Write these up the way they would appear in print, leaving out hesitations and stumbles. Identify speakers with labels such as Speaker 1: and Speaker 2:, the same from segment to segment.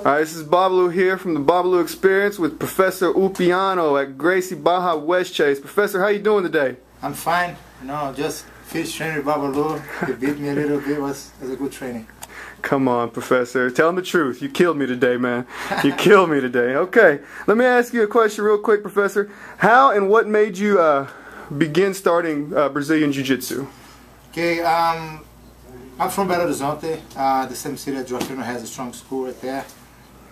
Speaker 1: Alright, this is Babalu here from the Babalu Experience with Professor Ulpiano at Gracie, Barra, Westchase. Professor, how you doing today?
Speaker 2: I'm fine. Just finished training with Babalu. He beat me a little bit. It was a good training.
Speaker 1: Come on, Professor. Tell him the truth. You killed me today, man. You killed me today. Okay, let me ask you a question real quick, Professor. How and what made you begin starting Brazilian Jiu-Jitsu?
Speaker 2: Okay, I'm from Belo Horizonte. The same city that Ulpiano has a strong school right there.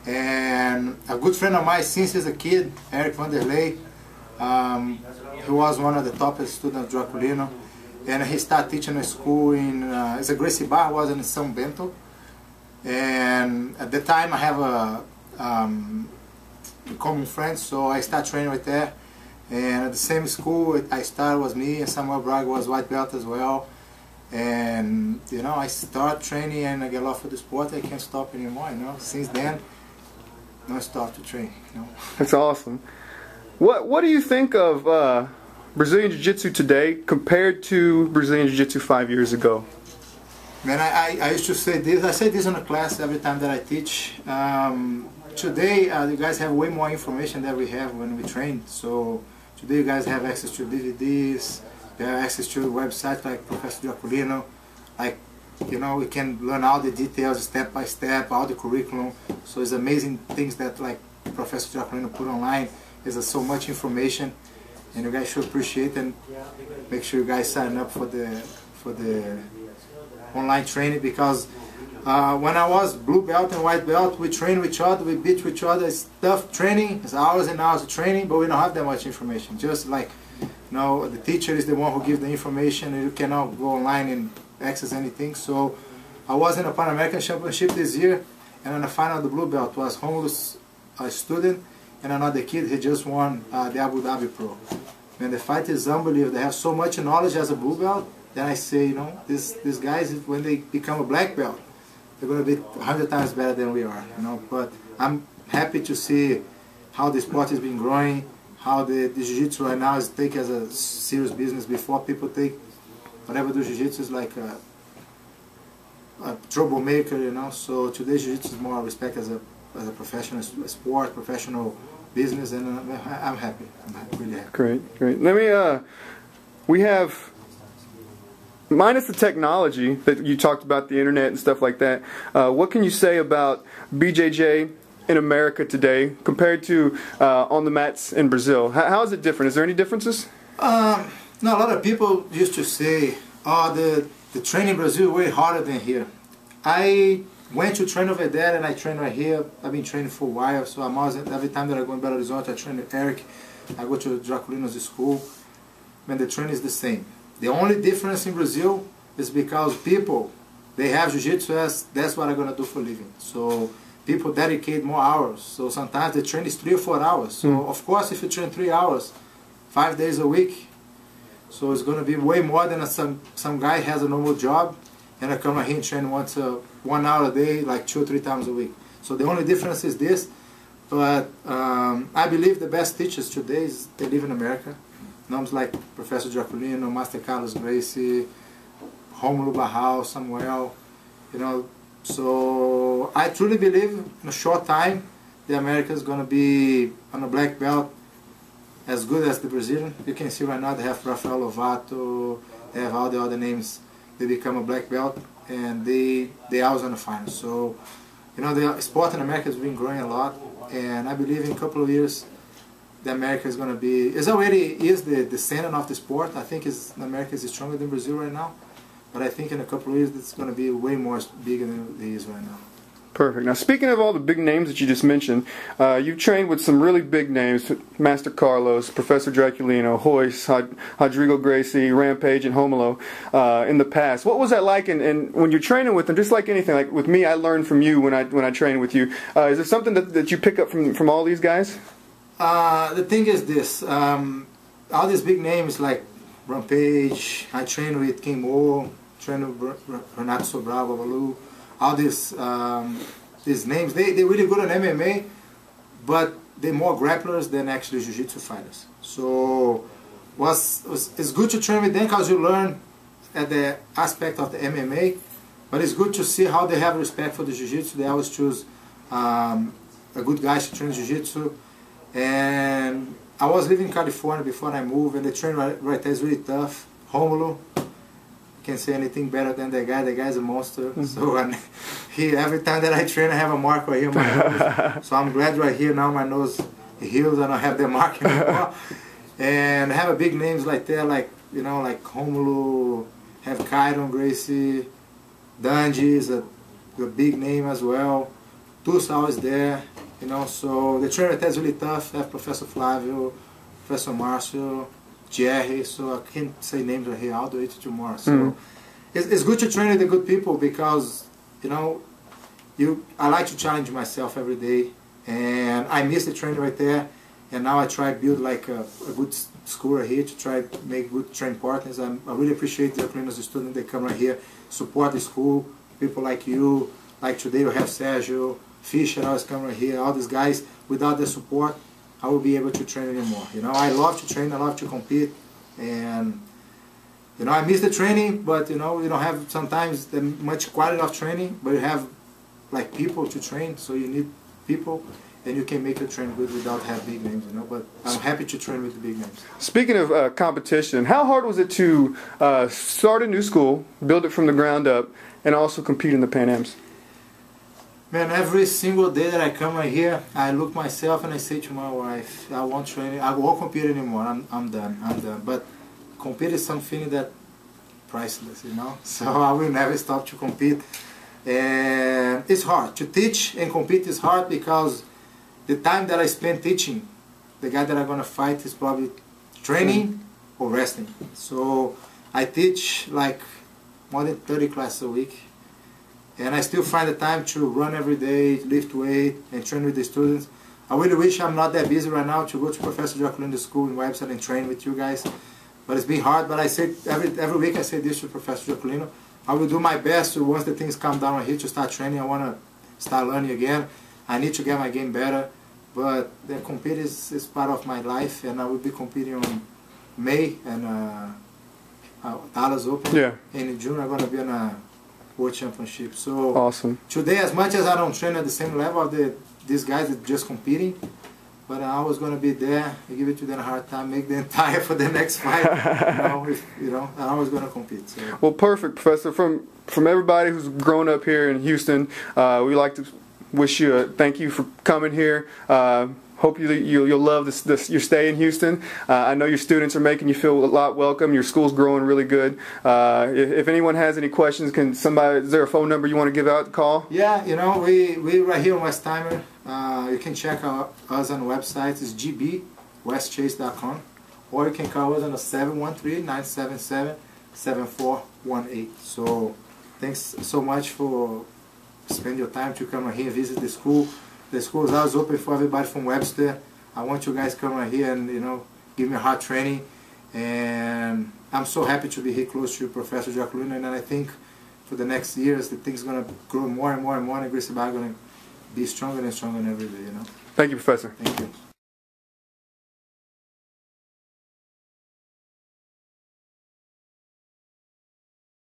Speaker 2: And a good friend of mine since he's a kid, Eric Vanderlei, he was one of the top students of Ulpiano, and he started teaching a school in, it's a Gracie Barra, was in São Bento. And at the time I have a common friend, so I started training right there. And at the same school I started was me, and Samuel Braga was white belt as well. And I start training and I get love for the sport. I can't stop anymore. Since then, no stop to train.
Speaker 1: That's awesome. What do you think of Brazilian Jiu-Jitsu today compared to Brazilian Jiu-Jitsu 5 years ago?
Speaker 2: Man, I used to say this. I say this in a class every time that I teach. Today, you guys have way more information than we have when we train. So today, you guys have access to DVDs. You have access to websites like Professor Ulpiano. We can learn all the details step by step, all the curriculum. So it's amazing things that Professor Ulpiano put online. There's so much information, and you guys should appreciate and make sure you guys sign up for the online training, because when I was blue belt and white belt, we train with each other, we beat each other. It's tough training, it's hours and hours of training, but we don't have that much information. Just the teacher is the one who gives the information, and you cannot go online and access anything. So I was in a Pan American Championship this year, and in the final of the blue belt was homeless student and another kid. He just won the Abu Dhabi Pro. And the fight is unbelievable. They have so much knowledge as a blue belt. Then I say, these guys, when they become a black belt, they're going to be 100 times better than we are. But I'm happy to see how the sport has been growing, how the jiu-jitsu right now is taken as a serious business. Before, people take whatever do jiu-jitsu is like a troublemaker, So today jiu-jitsu is more respect as a professional sport, professional business, and I'm happy. I'm really happy.
Speaker 1: Great. Let me. We have, minus the technology that you talked about, the internet and stuff like that. What can you say about BJJ in America today compared to on the mats in Brazil? How is it different? Is there any differences?
Speaker 2: No, a lot of people used to say, "Oh, the training in Brazil is way harder than here." I went to train over there and I train right here. I've been training for a while, so I'm always, every time that I go in Belo Horizonte, I train with Eric. I go to Ulpiano's school. Man, the training is the same. The only difference in Brazil is because people, they have jiu-jitsu as that's what I'm going to do for a living. So people dedicate more hours. So sometimes the training is 3 or 4 hours. So of course, if you train 3 hours, 5 days a week, so it's going to be way more than some guy has a normal job, and I come here and train 1 hour a day, like 2 or 3 times a week. So the only difference is this. But I believe the best teachers today they live in America. Names like Professor Ulpiano, Master Carlos Gracie, Romulo Barral, Samuel, So I truly believe in a short time the America is going to be on a black belt as good as the Brazilian. You can see right now they have Rafael Lovato, they have all the other names. They become a black belt, and they always on the final. So the sport in America has been growing a lot, and I believe in a couple of years the America is going to be, it already is the center of the sport. I think America is stronger than Brazil right now, but I think in a couple of years it's going to be way more bigger than it is right now.
Speaker 1: Perfect. Now, speaking of all the big names that you just mentioned, you've trained with some really big names: Master Carlos, Professor Ulpiano, Royce, Rodrigo Gracie, Rampage, and Romulo in the past. What was that like? And when you're training with them, just like anything, like with me, I learned from you when I train with you. Is there something that you pick up from all these guys?
Speaker 2: The thing is this: all these big names like Rampage, I train with King Mo, train with Renato Sobral, Babalu. All these names, they're really good on MMA, but they're more grapplers than actually jiu-jitsu fighters. So it's good to train with them because you learn at the aspect of the MMA, but it's good to see how they have respect for the jiu-jitsu. They always choose a good guy to train jiu-jitsu. And I was living in California before I moved, and the training right there is really tough. Romulo, can't say anything better than the guy. The guy's a monster. So every time that I train, I have a mark right here on my nose. So I'm glad right here now my nose heals and I have the mark anymore. And I have a big names like that, like like Romulo, have Kyron, Gracie, Danji is a big name as well. Tussauer is there, So the training right there is really tough. I have Professor Flavio, Professor Marcio, Jerry, so I can't say names right here. I'll do it tomorrow. So it's good to train with the good people because I like to challenge myself every day, and I miss the training right there. And now I try to build like a good school right here to try to make good training partners. I really appreciate the Herculenos students that come right here, support the school. People like you, like today we have Sergio, Fisher always come right here. All these guys, without the support, I will be able to train anymore. I love to train, I love to compete, and I miss the training, but you don't have sometimes the much quality of training, but you have like people to train, so you need people, and you can make your training good without having big names, But I'm happy to train with the big names.
Speaker 1: Speaking of competition, how hard was it to start a new school, build it from the ground up, and also compete in the Pan Ams?
Speaker 2: Man, every single day that I come right here, I look myself and I say to my wife, I won't train, I won't compete anymore, I'm done. But compete is something that priceless, So I will never stop to compete. And it's hard. To teach and compete is hard because the time that I spend teaching, the guy that I'm going to fight is probably training or resting. So I teach like more than 30 classes a week. And I still find the time to run every day, lift weight, and train with the students. I really wish I'm not that busy right now to go to Professor Jaculino school in website and train with you guys. But it's been hard, but I say every week I say this to Professor Jaculino. I will do my best to, once the things calm down here, to start training. I want to start learning again. I need to get my game better. But the compete is part of my life, and I will be competing on May and Dallas Open. Yeah. And in June I'm going to be on a World Championship. So
Speaker 1: awesome.
Speaker 2: Today, as much as I don't train at the same level of these guys that just competing, but I was going to be there and give it to them a hard time, make them tired for the next fight. I was going to compete. So.
Speaker 1: Well, perfect, Professor. From everybody who's grown up here in Houston, we like to wish you a thank you for coming here. Hope you'll love your stay in Houston. I know your students are making you feel a lot welcome. Your school's growing really good. If anyone has any questions, is there a phone number you want to give out? Call?
Speaker 2: Yeah, we right here in Westheimer. You can check us on the website. It's gbwestchase.com, or you can call us on the 713-977-7418. So thanks so much for spending your time to come here and visit the school. The school is always open for everybody from Webster. I want you guys to come right here and give me a hard training. And I'm so happy to be here close to Professor Jaculino. And I think for the next years, the thing's gonna grow more and more and more. And Gracie Barra gonna be stronger and stronger every day.
Speaker 1: Thank you, Professor.
Speaker 2: Thank you.